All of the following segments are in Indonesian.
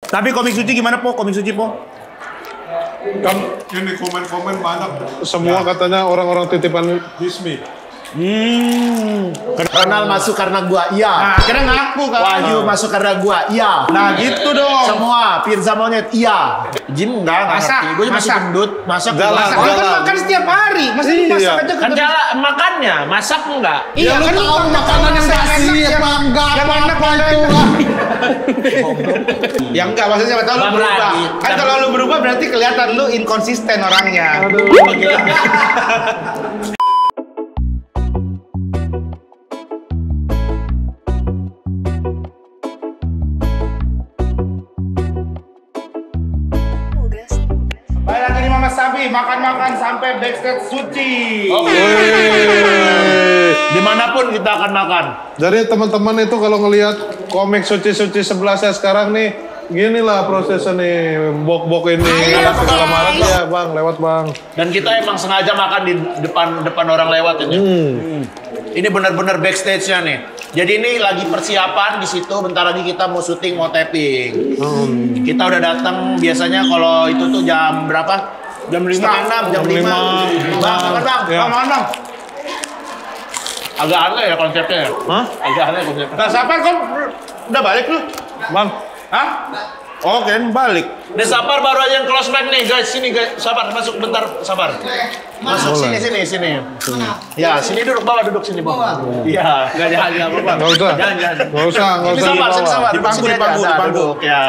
Tapi komik suci gimana po? Komik suci po? Kan ini komen-komen banyak. Semua katanya orang-orang titipan Disney. Ronald masuk karena gua, iya. Nah, kira ngaku kan. Wahyu masuk karena gua, iya. Nah, gitu dong. Semua pizza monyet, iya. Jin enggak Masak, ngerti. Gue masih masak. gendut, masak Jalan, masak. Orang kan makan setiap hari. Masa lu masak aja Kan jala makannya, masak enggak? Iya, kan lu tahu makanan yang basi apa enggak? Yang enak itu lah. Ya enggak, maksudnya siapa tahu lu Bang berubah. Radit. Kan kalau lu berubah berarti kelihatan lu inkonsisten orangnya. Baik lagi nih Mama Sabi, makan-makan sampai backstage suci. Dimanapun kita akan makan. Jadi teman-teman itu kalau ngelihat komik suci-suci sebelah saya sekarang nih, gini lah prosesnya nih, bok-bok ini, segala macam ya bang, lewat bang. Dan kita emang sengaja makan di depan orang lewat ini. Ini benar-benar backstage-nya nih. Jadi ini lagi persiapan di situ. Bentar lagi kita mau syuting, mau tapping. Kita udah datang biasanya kalau itu tuh jam berapa? Jam 5, 6, jam 5. Bang, makan bang, Ya. bang, makan bang. Agak aneh ya konsepnya. Hah? Agak aneh konsepnya. Nah, Sapar kok udah balik lu? Bang, Hah? Oh, keren balik. Nih Sapar baru aja yang close back nih guys. Sini guys, Sapar masuk bentar, Sapar. Masuk sini. Ya, sini duduk bawah, duduk sini bawah. Iya, enggak jangan apa-apa. nggak usah, Jangan. nggak usah Sini di Sapar, sini bawah. Sapar. Di pangku, Sini di pangku, aja, di pangku. duduk, ya.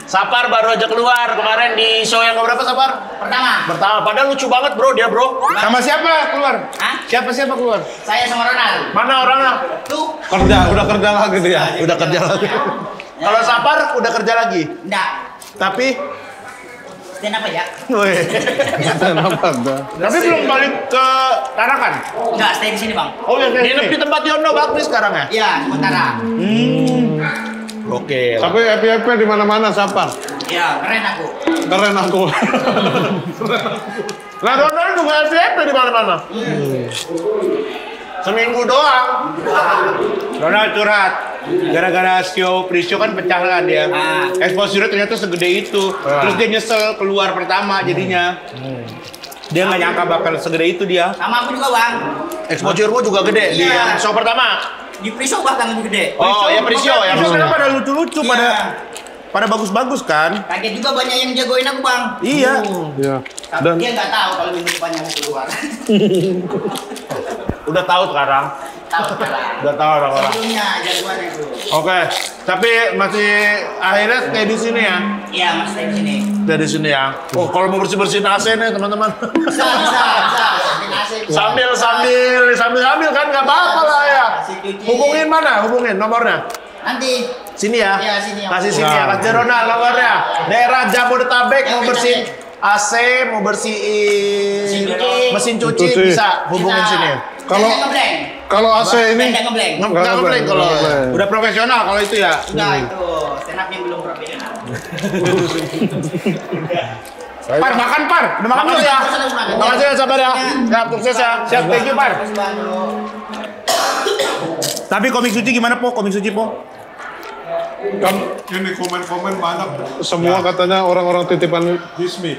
Sapar baru aja keluar kemarin di show yang berapa Sapar? Pertama. Padahal lucu banget bro dia bro. Sama siapa keluar? Hah? Siapa keluar? Saya sama Ronald. Mana orangnya? Tuh, udah kerja lagi dia. Udah kerja lagi. Kalau Sapar udah kerja lagi. enggak. Tapi, Dan apa ya? Kenapa dah? tapi belum balik ke Tarakan. Enggak, stay di sini, Bang. Oh ya, nginep di tempat Yono Bakri sekarang ya? Iya, sementara. Oke. Tapi FYP di mana-mana Sapar. Iya, keren aku. Keren aku. Nah, Ronald juga FVP di mana-mana. Seminggu doang. Ronald curhat. Gara-gara show pre-show kan pecah lah dia. Ah. Exposure ternyata segede itu. Terus dia nyesel keluar pertama jadinya. Dia nggak nyangka bakal segede itu dia. Sama aku juga, Bang. Exposure-mu juga gede di Iya. yang show pertama. Di pre-show bahkan lebih gede. Oh, ya pre-show ya. Pre-show maksudnya. kan pada lucu-lucu, Iya. pada bagus-bagus kan. Kaget juga banyak yang jagoin aku, Bang. Iya. Iya. Tapi Dan dia nggak tahu kalau minggu depannya mau keluar. Udah tahu sekarang. Tahu sekarang. Udah tahu orang-orang. Sebelumnya jagoan itu. Oke, tapi masih akhirnya stay di sini ya. Iya, Mas, stay di sini. Stay di sini ya. Oh, kalau mau bersih-bersihin AC nih teman-teman. Bisa. Sambil asik. sambil kan nggak apa-apa lah ya. Kasih cuci. Hubungin mana? Hubungin nomornya. Nanti. Sini ya. Iya, sini. Kasih sini ya. Kasih Ronald nomornya. Daerah Jabodetabek mau bersihin AC, mau bersihin mesin cuci Cuci. bisa hubungin sini. Kalau- Tenda ngebleng. kalau AC ini Tenda ngebleng. Nggak ngebleng kalau. Udah profesional kalau itu ya. Enggak, itu stand-up-nya belum profesional. Par, makan Par. Udah makan belum ya? Makasih ya sabar ya. Siap, sukses ya. Siap, thank you Par. Terus baru. Tapi komik suci gimana po? Komik suci po? Kan ini komen-komen banyak. semua katanya orang-orang titipan Disney.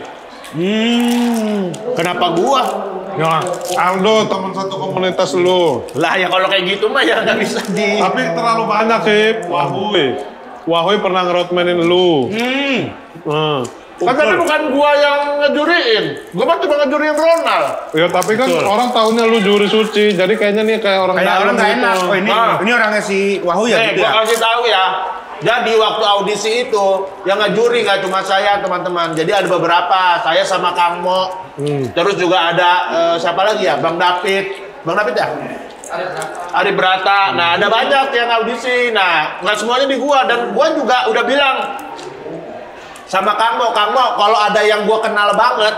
Kenapa gua? ya, Aldo teman satu komunitas lu. Lah ya kalau kayak gitu mah ya nggak bisa di. Tapi terlalu banyak sih, Wahoy pernah ngerotmenin lu. Kan tapi bukan gua yang ngejuriin. Gua mah cuma ngejuriin Ronald. Ya tapi kan orang taunya lu juri suci, jadi kayaknya nih kayak orang Kayak dalam orang nggak gitu. enak. Oh ini orangnya si Wahyu ya gitu Gua ya. kasih tahu ya. Jadi waktu audisi itu yang ngejuri nggak cuma saya teman-teman. Jadi ada beberapa, saya sama Kang Mo. Terus juga ada siapa lagi ya? Bang David. Bang David ya? Ari Brata. Nah ada banyak yang audisi. Nah nggak semuanya di gua dan gua juga udah bilang sama Kang Mo kalau ada yang gua kenal banget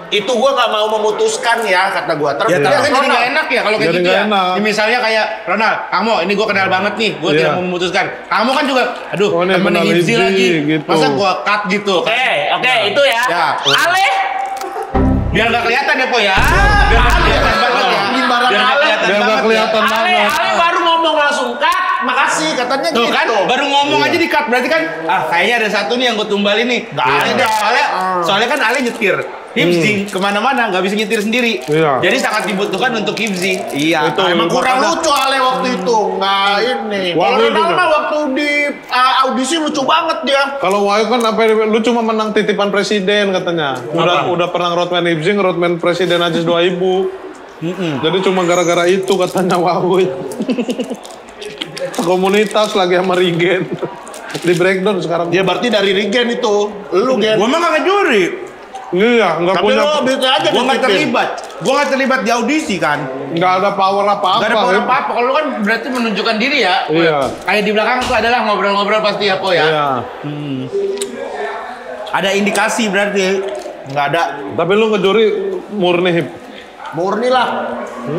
itu gua nggak mau memutuskan ya kata gua. Ya tapi kan jadi Ronald. nggak enak ya kalau kayak Jadi gitu nggak ya. enak. Ya, misalnya kayak Ronald, kamu ini gue kenal banget nih, gue Iya. tidak mau memutuskan. Kamu kan juga, aduh Oh, ini temennya kenal Hipsi Hipsi, lagi, gitu. masa gue cut gitu? Oke, itu ya. Ya. Ale. Biar nggak kelihatan ya po ya. Biar nggak kelihatan banget ya. Imbaran Biar nggak Ale. kelihatan Biar nggak banget ya. kelihatan Ale banget. baru ngomong langsung cut. makasih katanya Tuh gitu. kan, baru ngomong aja di cut. Berarti kan, kayaknya ada satu nih yang gue tumbalin nih. Nggak Ini ada. deh, soalnya kan Ale nyetir. Hipzi kemana-mana nggak bisa nyetir sendiri. Iya. Jadi sangat dibutuhkan untuk Hipzi. Iya. Itu Emang kurang makanya- lucu Ale waktu itu, nggak ini. Kalau Waktu itu Ronald tuh. mah waktu di audisi lucu banget dia. Kalau Wahyu kan apa lu cuma menang titipan presiden katanya. Udah pernah roadman Ibzing, roadman presiden aja 2000. Jadi cuma gara-gara itu katanya Wahyu. Komunitas lagi sama Rigen. Di breakdown sekarang. Ya berarti dari Regen itu, lu Gen. Gue mah nggak juri. Iya, nggak Tapi punya, lo bisa aja Gue nggak ditipin. terlibat. Gue nggak terlibat di audisi kan. nggak ada power apa-apa. Gak ada power Hip. apa-apa. Kalau lu kan berarti menunjukkan diri ya. Iya. Kayak di belakang tuh adalah ngobrol-ngobrol pasti ya, Po ya. Iya. Ada indikasi berarti. Nggak ada. Tapi lu ngejuri murni Hip. Murni lah.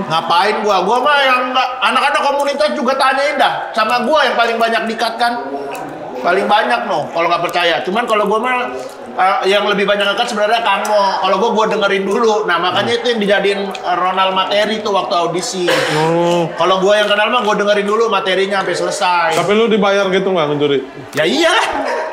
Ngapain gua? Gua mah yang nggak, anak-anak komunitas juga tanyain dah. Sama gua yang paling banyak dikat kan. Paling banyak no, kalau nggak percaya. Cuman kalau gua mah yang lebih banyak ngekat sebenarnya Kang Mo. Kalau gua dengerin dulu. Nah makanya itu yang dijadiin Ronald materi tuh waktu audisi. Oh. Kalau gua yang kenal mah gua dengerin dulu materinya sampai selesai. Tapi lu dibayar gitu nggak ngejuri? Ya iya,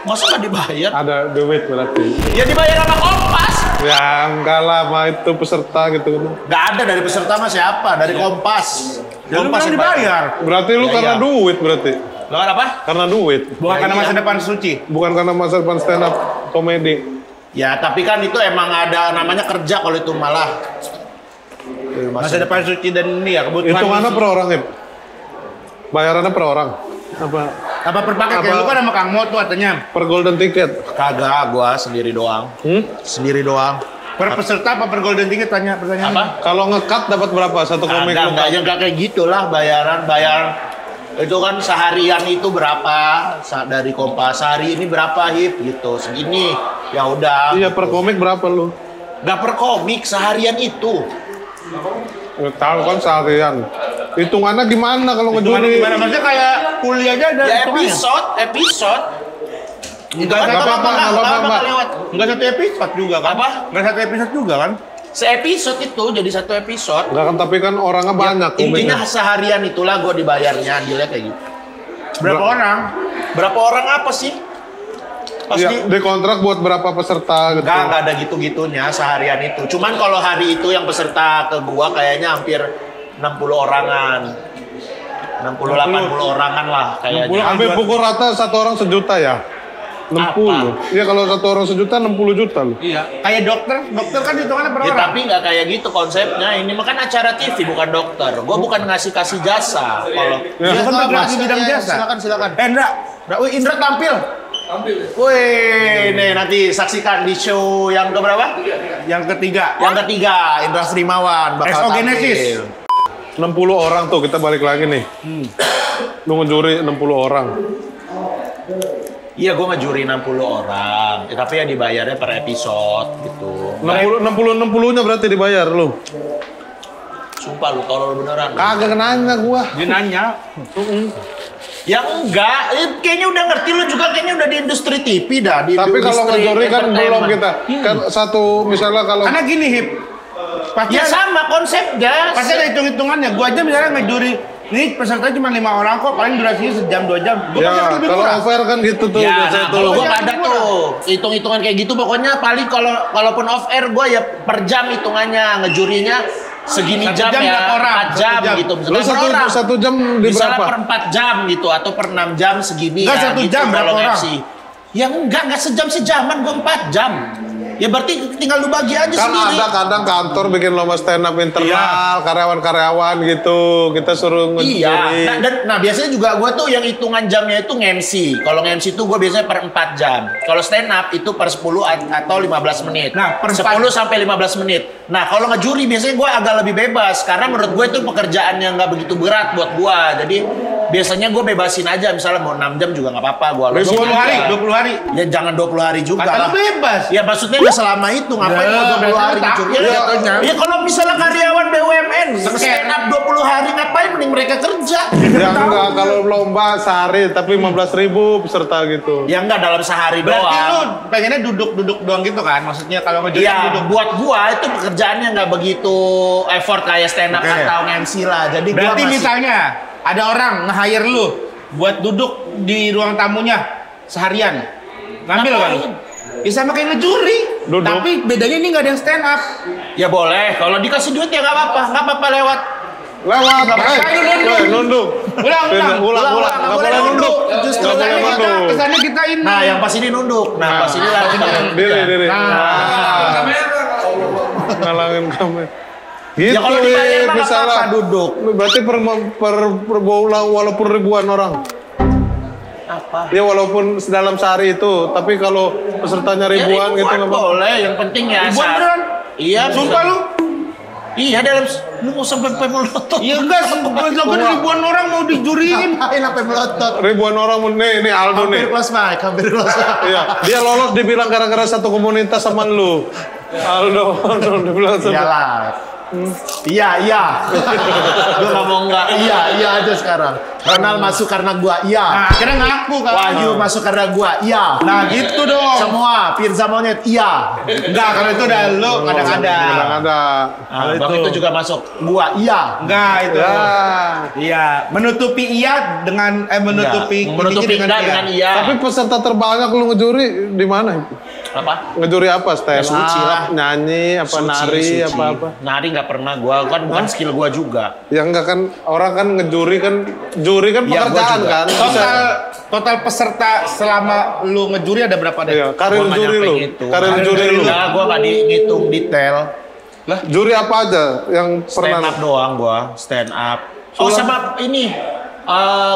masa nggak dibayar? Ada duit berarti. Ya dibayar sama Kompas. Ya enggak lah, mah itu peserta gitu. Nggak ada dari peserta mah siapa? Dari Kompas. Ya lu Kompas bilang yang dibayar. Berarti lu Ya, karena iya. duit berarti. Lo kan apa? Karena duit. Bukan Ya, karena iya. masa depan suci. Bukan karena masa depan stand up komedi. Ya, tapi kan itu emang ada namanya kerja kalau itu malah. Masa depan suci dan ini ya kebutuhan. Hitungannya per orang, Hip. Bayarannya per orang. Apa? Apa per paket? Kayak Apa? lu kan sama Kang Mo tuh katanya. Per golden ticket. Kagak, gua sendiri doang. Sendiri doang. Per peserta apa per golden ticket tanya pertanyaan. Apa? Kalau nge-cut dapat berapa? Satu komik lu Enggak, cut? yang kayak gitulah bayar itu kan seharian itu berapa dari Kompas sehari ini berapa Hip gitu segini ya udah Iya, per komik berapa lu? nggak per komik seharian itu Ya, tahu kan seharian. Hitungannya gimana kalau Gimana ngejuri? gimana maksudnya kayak kuliah aja ada ya hitungannya. episode itu Enggak kan nggak apa-apa, nggak apa-apa. nggak lewat Enggak satu episode juga kan? Apa? Enggak satu episode juga kan? se-episode itu jadi satu episode. Enggak kan, tapi kan orangnya banyak Intinya komiknya. seharian itulah gue dibayarnya, dilihat kayak gitu. Berapa orang? Berapa orang apa sih? Pas Ya, di di kontrak buat berapa peserta gitu. nggak ada gitu-gitunya seharian itu. Cuman kalau hari itu yang peserta ke gua kayaknya hampir 60 orangan. 60-80 orangan lah kayaknya. Sampai pukul rata satu orang sejuta ya? 60. Iya, kalau satu orang sejuta 60 juta loh. Iya. Kayak dokter kan hitungannya per Ya, orang. tapi nggak kayak gitu konsepnya. Ini mah kan acara TV bukan dokter. Gua bukan kasih jasa. Kalau Ya, kan nggak, bergerak Mas. di bidang Ya, jasa. Silakan. Indra, Wih, Indra tampil. Wih, nih nanti saksikan di show yang keberapa? yang ketiga. Yang ketiga, Indra Srimawan bakal Exogenesis. tampil. 60 orang tuh, kita balik lagi nih. Lu ngejuri 60 orang. Iya, gue ngejuri 60 orang. Ya, tapi ya dibayarnya per episode gitu. 60-60-nya berarti dibayar lu. Sumpah lu tolol beneran. Kagak nanya gua. Dia nanya. Ya enggak, kayaknya udah ngerti lu juga kayaknya udah di industri TV dah. Di Tapi kalau industri ngejuri kan belum entertainment. kita. Kan satu misalnya kalau Karena gini, Hip. Pasti Ya sama konsepnya. pasti ada hitung-hitungannya. Gua aja misalnya ngejuri, nih peserta cuma 5 orang kok, paling durasinya sejam 2 jam. Gua pasti ya lebih kalau murah. over kan gitu tuh Ya, biasanya nah, tuh. kalau gue Yang ada murah. tuh hitung-hitungan kayak gitu pokoknya paling kalaupun off air gue ya per jam hitungannya ngejurinya segini Satu jam, jam ya berapa orang? 4 jam, Satu jam. gitu Lu misalnya satu jam di misalnya berapa? per 4 jam gitu atau per 6 jam segini Enggak, ya 1 gitu jam berapa kalau orang? MC. Ya enggak sejam-sejaman gue 4 jam. Ya berarti tinggal lu bagi aja Kan sendiri. ada kadang kantor bikin lomba stand up internal, karyawan-karyawan gitu. Kita suruh Iya, ngejuri. nah biasanya juga gue tuh yang hitungan jamnya itu nge-MC. Kalau nge-MC tuh gue biasanya per 4 jam. Kalau stand up itu per 10 atau 15 menit. Nah, per 10 sampai 15 menit. Nah, kalau ngejuri biasanya gue agak lebih bebas. Karena menurut gue itu pekerjaan yang nggak begitu berat buat gue. Jadi biasanya gue bebasin aja. Misalnya mau 6 jam juga nggak apa-apa. Gue 20 hari, 20 hari. Ya jangan 20 hari juga Kata lah. lu bebas. Ya maksudnya nggak selama itu. Ngapain mau 20 hari berarti ngecuri? takut Ya, jatuhnya. ya kalau misalnya karyawan BUMN stand up 20 hari ngapain mending mereka kerja. Ya enggak, kalau lomba sehari tapi 15.000 peserta gitu. Ya enggak dalam sehari Berarti lu doang. pengennya duduk-duduk doang gitu kan? Maksudnya kalau ngejuri Iya, duduk. buat gua itu pekerjaannya nggak begitu effort kayak stand up Oke. atau MC lah. Jadi Berarti gua masih misalnya ada orang nge-hire lu buat duduk di ruang tamunya seharian. Ngambil kan? Ya sama kayak ngejuri. Duduk. Tapi bedanya ini nggak ada yang stand up. Ya boleh, kalau dikasih duit ya nggak apa-apa lewat. Lewat, Nunduk. nunduk. Ulang. Nggak boleh nunduk. Justru Nggak boleh nunduk. Kesannya kita ini. Nah, yang pas ini nunduk. Nah, pas ini lagi Diri. Nah. Ngalangin kamera. Gitu Ya kalau dibayar mah nggak misalnya apa-apa, duduk. Berarti per bola walaupun ribuan orang. Apa? Ya walaupun dalam sehari itu, tapi kalau pesertanya ribuan gitu nggak apa-apa. boleh, yang penting ya. Ribuan beneran? Iya, Sumpah lu? Iya, lu mau sampai melotot. Iya enggak, kan ribuan orang mau dijuriin. Ngapain sampai melotot? Ribuan orang nih Aldo nih. Hampir close mic. Iya, dia lolos dibilang gara-gara satu komunitas sama lu. Aldo dibilang sama. Iyalah. Iya. Gua ngomong enggak. Iya aja sekarang. Ronald masuk karena gua. Iya. Nah, akhirnya ngaku kan. Wahyu masuk karena gua. Iya. Nah, gitu dong. Semua Pirza monyet. Iya. Enggak, kalau itu udah lu kadang-kadang. Ada. Nah, Bang itu juga masuk. Gua. Iya. Enggak itu. Ya. Iya, menutupi iya dengan menutupi Menutupi enggak dengan iya. Tapi peserta terbanyak lu ngejuri di mana? Apa? Ngejuri apa? Stand suci lah. up, nyanyi, apa nari, apa-apa? Nari nggak pernah gua, kan bukan skill gua juga. Ya enggak kan, orang kan ngejuri kan, juri kan Iya, gua pekerjaan juga. kan. Total peserta selama lu ngejuri ada berapa deh? Iya, karir Gua nggak juri nyampe lu. gitu. Karir juri lu. Enggak, gua nggak dihitung detail. Juri apa aja yang Stand pernah? up doang gua, stand up. Oh sama ini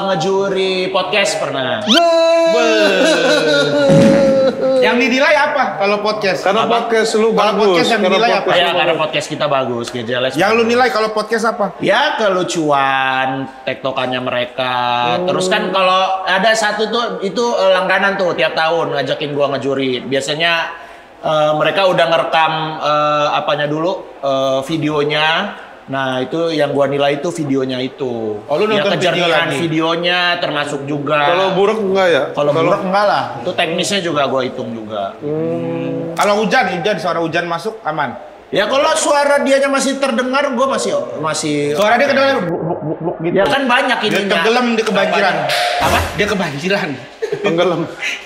ngejuri podcast pernah. Yang dinilai apa kalau podcast? Karena podcast lu Kalau bagus. podcast yang karena dinilai apa? podcast Ya lu karena bagus. podcast kita bagus, jelas. Yang lu nilai kalau podcast apa? Ya kelucuan, tektokannya mereka. Terus kan kalau ada satu tuh itu langganan tuh tiap tahun ngajakin gua ngejuri. Biasanya mereka udah ngerekam apanya dulu videonya. Nah itu yang gua nilai itu videonya itu. Oh, lu nonton video kejernihan lagi? videonya termasuk juga. Kalau buruk enggak ya? Kalau buruk enggak lah. Itu teknisnya juga gua hitung juga. Kalau hujan suara hujan masuk aman. Ya kalau suara dianya masih terdengar, gua masih. Suara dia kedengaran Gitu. Ya kan banyak dia ininya. tenggelam di kebanjiran. Apa? Dia kebanjiran. Tenggelam.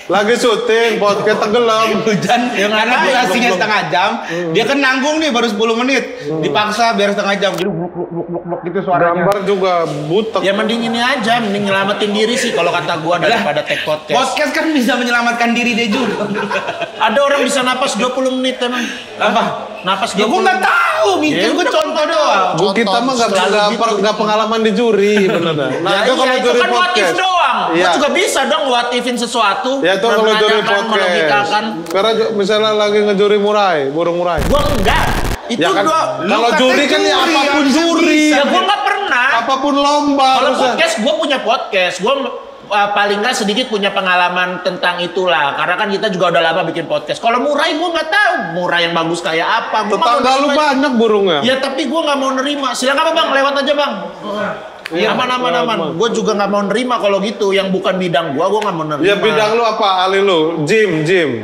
Lagi syuting, podcast tenggelam. Hujan yang karena Ngapain? durasinya setengah jam, dia kan nanggung nih baru 10 menit. Dipaksa biar setengah jam. Jadi bluk gitu suaranya. Gambar juga butek. Ya mending ini aja, mending nyelamatin diri sih kalau kata gua daripada take podcast. Podcast kan bisa menyelamatkan diri dia juga. Ada orang bisa napas 20 menit emang. Apa? Napas 20 Ya gua nggak tahu, mikir Ya, gua udah, contoh doang. Bu, kita mah nggak pengalaman di juri, bener dah. Nah, Ya, itu kalau itu juri kan what if podcast. doang. Iya. Gua juga bisa dong what-ifin sesuatu. Ya itu kalau juri menanyakan, podcast. melogikakan. Karena misalnya lagi ngejuri murai, burung murai. Gua enggak. Itu Ya kan, gua kalau katanya juri kan ya juri, apapun harusnya juri. ya gua enggak pernah. Apapun lomba. Kalau harusnya. podcast, gue punya podcast. Gue paling nggak sedikit punya pengalaman tentang itulah. Karena kan kita juga udah lama bikin podcast. Kalau murai, gue nggak taau murai yang bagus kayak apa. Gua Tetangga mau lu nerima- banyak burungnya. Ya tapi gue nggak mau nerima. Silakan apa bang, lewat aja bang. Iya, Aman. Gue juga nggak mau nerima kalau gitu. Yang bukan bidang gue nggak mau nerima. Ya bidang lu apa? Ali lu? Gym. Gym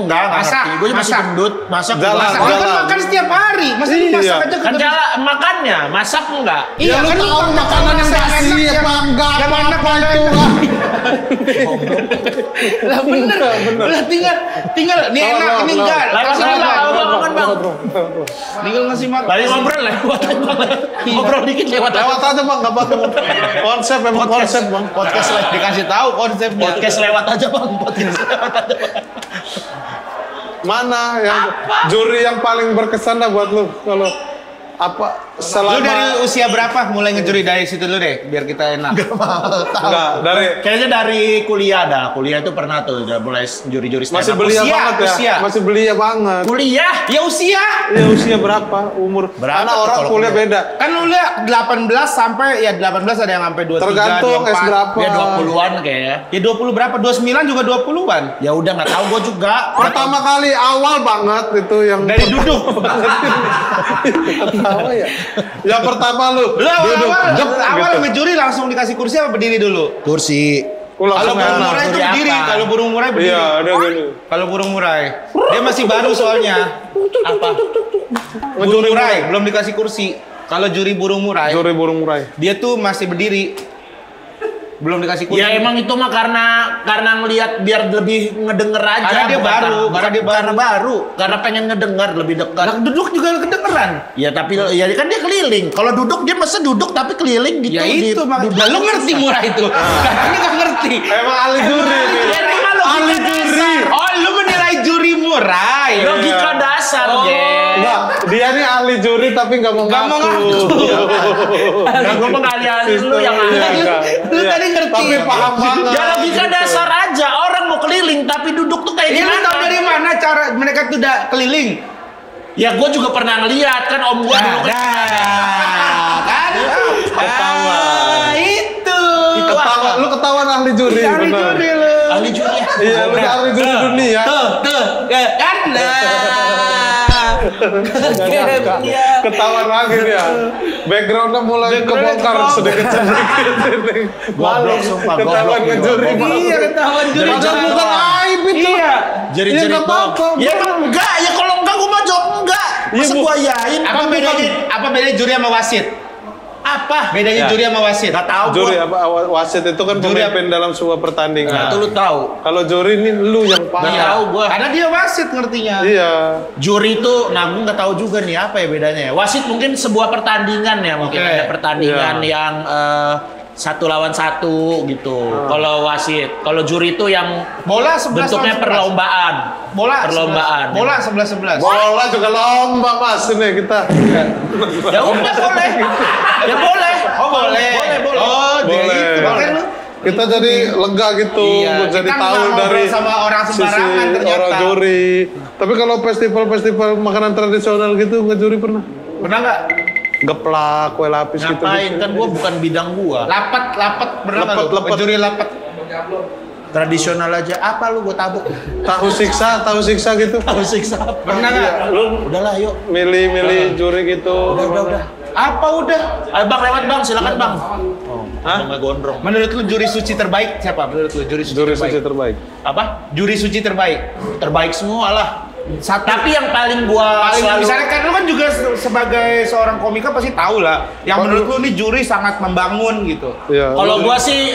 nggak Masak, ngerti. Gue masih masak. gendut. Masak Jalan, masak. Dia kan jalan. makan setiap hari, masa lu Iya. masak aja Kan jalan makannya, masak enggak? Iya, kan lu makanan yang basi apa enggak yang enak itu lah. Lah bener. Lah tinggal ini enak ini enggak. Lewat Kasih aja, bang. Bang. Tinggal ngasih makan. Tadi ngobrol lewat aja, Bang. Ngobrol dikit lewat aja. Lewat aja bang, nggak apa-apa. Konsep memang konsep bang. Podcast lagi dikasih tahu konsepnya. Podcast lewat aja bang. Podcast lewat aja bang. Mana yang juri yang paling berkesan dah buat lu kalau apa Lu selama dari usia berapa mulai ngejuri dari situ dulu deh biar kita enak. enggak dari Kayaknya dari kuliah dah. Kuliah itu pernah tuh udah mulai juri-juri stand masih up. belia Usia, banget ya. usia. Masih belia banget. Kuliah. Ya usia. Ya usia berapa? Umur. Berapa Karena tuh orang kalau kuliah kuliah? beda. Kan lu lihat 18 sampai ya 18 ada yang sampai 23, Tergantung 24. S berapa. Ya 20-an kayaknya. Ya 20 berapa? 29 juga 20-an. Ya udah nggak tahu gue juga. Pertama kali awal banget itu yang Dari duduk. Tahu ya. Yang pertama lu Lu duduk jep, awal gitu. ngejuri langsung dikasih kursi apa berdiri dulu? Kursi. Lu langsung Kalau burung enak. murai itu juri berdiri, apa? kalau burung murai berdiri. Iya, ada gini. Kalau burung murai. Dia masih baru soalnya. Apa? Burung murai belum dikasih kursi. Kalau juri burung murai, Juri burung murai. dia tuh masih berdiri. Belum dikasih kuning. Ya emang itu mah karena ngelihat biar lebih ngedenger aja. Karena dia baru, karena baru. Karena pengen ngedengar lebih dekat. Nah, duduk juga kedengeran. Ya tapi ya kan dia keliling. Kalau duduk dia mesti duduk tapi keliling gitu. Ya itu makanya. Lu ngerti murah itu. Katanya nggak ngerti. Emang ahli juri nih. Ahli juri. Oh, lu menilai juri murah. Ya? Logika dasar, Enggak, dia nih ahli juri tapi nggak mau Nggak mau ngaku. Gak ngomong ahli-ahli lu yang ahli. Lu tadi ngerti. Tapi paham banget. Ya logika dasar aja. Orang mau keliling tapi duduk tuh kayak Ini lu gimana? tahu dari mana cara mereka tuh udah keliling? Ya gue juga pernah ngeliat kan om gue dulu Kan? Ketawa. Itu. Ketawa, lu ketahuan ahli juri, Ahli bener. juri lu. ahli juri ya. Iya, lu ahli juri dunia. Tuh, kan? Ketahuan lagi dia. Backgroundnya mulai kebongkar sedikit-sedikit. Goblok, sumpah, Ketahuan goblok. ngejuri. Iya, ketahuan juri. Padahal bukan aib itu. Iya. Jeri-jeri Ya, nggak apa-apa. Ya emang enggak, ya kalau enggak gue mah jawab enggak. Masa Bu. gue yain? Apa bedanya juri sama wasit? Apa? Bedanya juri sama wasit? Gak tahu Juri gua. apa wasit itu kan Juri pemimpin dalam sebuah pertandingan. Nah, itu lu tahu. Kalau juri ini lu yang Gak paham. tahu gua. Karena dia wasit ngertinya. Iya. Juri itu, nah gue nggak tahu juga nih apa ya bedanya. Wasit mungkin sebuah pertandingan ya, mungkin Oke. ada pertandingan Iya. yang 1 lawan 1 gitu. Kalau wasit, kalau juri itu yang Bola 11 bentuknya lawan 11. perlombaan. Bola perlombaan. 11. Bola 11-11. Bola juga lomba mas ini kita. Ya udah boleh. Ya boleh. Oh boleh. Boleh. Oh jadi Boleh. itu makanya lu. Kita jadi lega gitu, Iya, jadi kita tahu nggak ngobrol dari sama orang sembarangan sisi ternyata. orang juri. Tapi kalau festival-festival makanan tradisional gitu ngejuri pernah? Pernah nggak? Geplak, kue lapis gitu. Ngapain? Kan gua bukan bidang gua. Lapat pernah nggak lu? Lepet. Juri lapat. Tradisional aja. Apa lu gua tabuk? Tahu siksa gitu. Harus siksa. Pernah nggak? Lu Udahlah yuk. milih juri gitu. Udah. Apa udah? Ayo bang lewat bang, silakan bang. Hah? Nggak gondrong. Menurut lu juri suci terbaik siapa? Menurut lu juri suci Juri terbaik? suci terbaik. Apa? Juri suci terbaik. Terbaik semua lah. Satu. Tapi yang paling gua Paling selalu misalnya kan lu kan juga sebagai seorang komika pasti tahu lah. Yang menurut lu nih juri sangat membangun gitu. Iya. kalau gua sih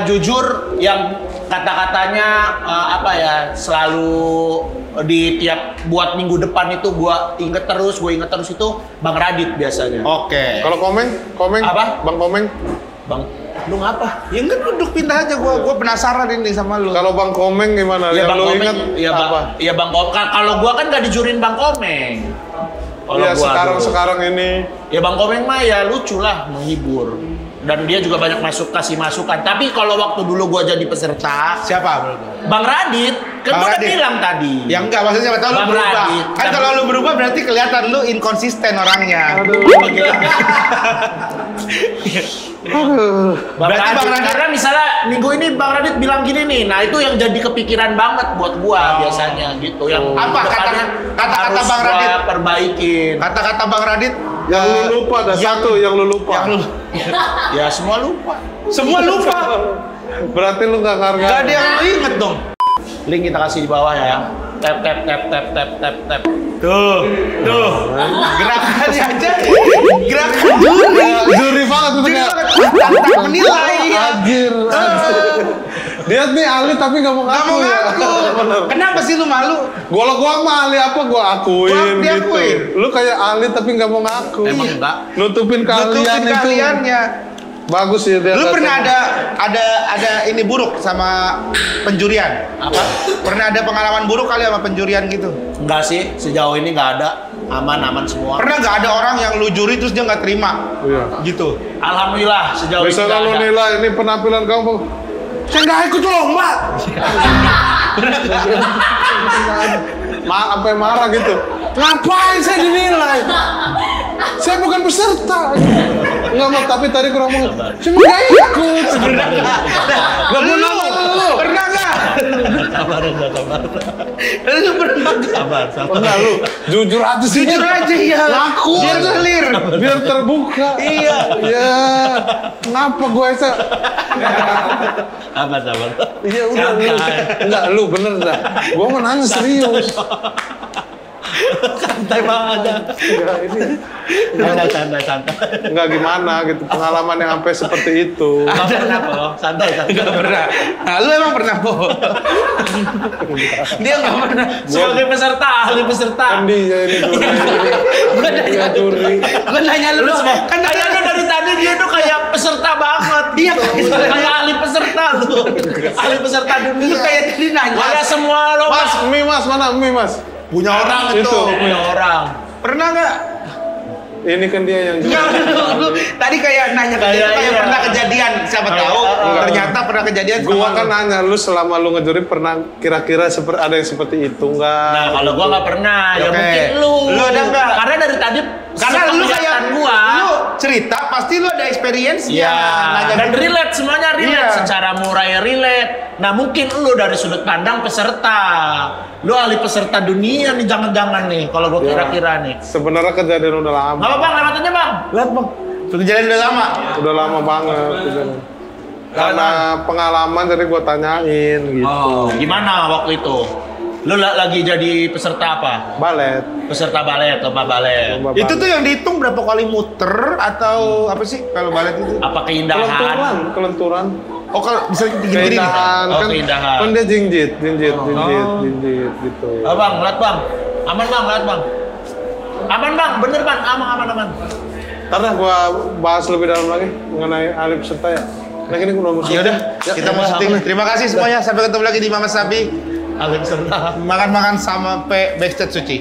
jujur yang kata-katanya apa ya selalu di tiap buat minggu depan itu gua inget terus itu Bang Radit biasanya. Oke. Kalau komeng? Apa? Bang Komeng? Bang, lu ngapa? Ya enggak duduk pindah aja gua penasaran ini sama lu. Kalau Bang Komeng gimana? Ya Yang Bang lu Komeng, ingat ya Bang, apa? ya Bang Komeng. Kalau gua kan gak dijurin Bang Komeng. Kalau Iya gua dulu. sekarang ini. Ya Bang Komeng mah ya lucu lah, menghibur. Dan dia juga banyak kasih masukan. Tapi kalau waktu dulu gua jadi peserta, Siapa menurut lu? Bang Radit, kan Bang gua udah Radit. bilang tadi. Ya enggak, maksudnya siapa tahu lu Bang berubah. Radit. Kan kalau lu berubah berarti kelihatan lu inkonsisten orangnya. Aduh. Bang Berarti Radit, Bang Radit- karena misalnya minggu ini Bang Radit bilang gini nih, nah itu yang jadi kepikiran banget buat gua biasanya gitu. Yang Apa depannya kata-kata harus Bang gua Radit? perbaikin. Kata-kata Bang Radit Yang lu lupa ada satu yang lu lupa. yang lu Ya semua lupa. semua lupa. Berarti lu nggak Gak ada hargai. yang lu inget dong. Link kita kasih di bawah ya. Tap. Tuh. Gerakannya aja. Gerakan juri. Juri banget itu kayak. Tanpa menilai ya. Anjir. Dia nih ahli tapi nggak mau Gak ngaku. mau ya. ngaku. Kenapa sih lu malu? Gua mah ahli apa gua akuin Gua gitu. diakuin. Lu kayak ahli tapi nggak mau ngaku. Emang enggak? Nutupin keahlian Nutupin itu. keahliannya. Bagus ya dia. Lu kata. pernah ada ini buruk sama penjurian? Apa? Pernah ada pengalaman buruk kali sama penjurian gitu? Enggak sih, sejauh ini nggak ada. Aman semua. Pernah nggak ada orang yang lu juri terus dia nggak terima? Iya. Gitu. Alhamdulillah sejauh ini Bisa nggak lu ada. nilai ini penampilan kamu. Saya nggak ikut lomba. Sampai marah gitu. Ngapain saya dinilai? Saya bukan peserta. Enggak mau, tapi tadi kurang mau. Saya nggak ikut. Nggak mau nama lu. Pernah nggak? Sabar. Lu pernah nggak? Sabar. Enggak lu. Jujur aja sih. Jujur aja ya. Ngaku Biar aja. clear. Biar terbuka. Iya. Ya. Kenapa gue saya? Sabar. Iya udah lu. Enggak lu bener dah. Gua mau nanya serius. Santai banget. Enggak, ini Santai. enggak gimana gitu, pengalaman yang sampai seperti itu. Nggak pernah kok, santai. Nggak pernah. Nah, lu emang pernah, Po? Dia nggak pernah. Sebagai peserta, ahli peserta. Kan dia ini curi. Gue nanya lu, Kan kayaknya dari tadi dia tuh kayak peserta banget. Iya, gitu. Kayak ahli peserta lu. Ahli peserta dunia. lu kayak tadi nanya. Kayak semua lo Mas, mie mas, mana mie mas? Punya orang itu. punya orang. Pernah nggak? Ini kan dia yang Enggak, lu tadi kayak nanya ke dia, kayak iya. pernah kejadian. Siapa tahu, ternyata pernah kejadian sama Gua lu. kan nanya lu selama lu ngejuri pernah kira-kira seperti ada yang seperti itu enggak? Nah, kalau gua nggak pernah, ya Oke. mungkin lu. Lu ada nggak? Karena dari tadi Karena lu kayak sepenglihatan gua. lu cerita pasti lu ada experience-nya. Ya, Nanya dan gitu. relate, semuanya relate. Iya. Secara murai relate. Nah, mungkin lu dari sudut pandang peserta. Lu ahli peserta dunia nih, jangan-jangan nih, kalau gua kira-kira nih. Sebenarnya kejadian udah lama. Nggak apa-apa, lewat aja bang. Lihat, Bang. Kejadian udah lama. Udah lama banget kejadian. Karena pengalaman jadi gua tanyain gitu. Oh, gimana waktu itu? Lu lagi jadi peserta apa? Balet. Peserta balet, lomba balet. Lomba Itu balet. tuh yang dihitung berapa kali muter atau apa sih kalau balet itu? Apa keindahan? Kelenturan. Oh, kalau bisa gini-gini. Keindahan Oh, kan. keindahan. Kan dia jinjit gitu. Oh, bang, lihat bang. Aman bang, lihat bang. Aman bang, bener bang, aman. Ntar dah gua bahas lebih dalam lagi mengenai ahli peserta ya. Nah ini gua nomor Ya udah, kita mau syuting. Terima kasih semuanya. Sampai ketemu lagi di Mama Sabi. Ahli peserta. Makan-makan sampai backstage suci.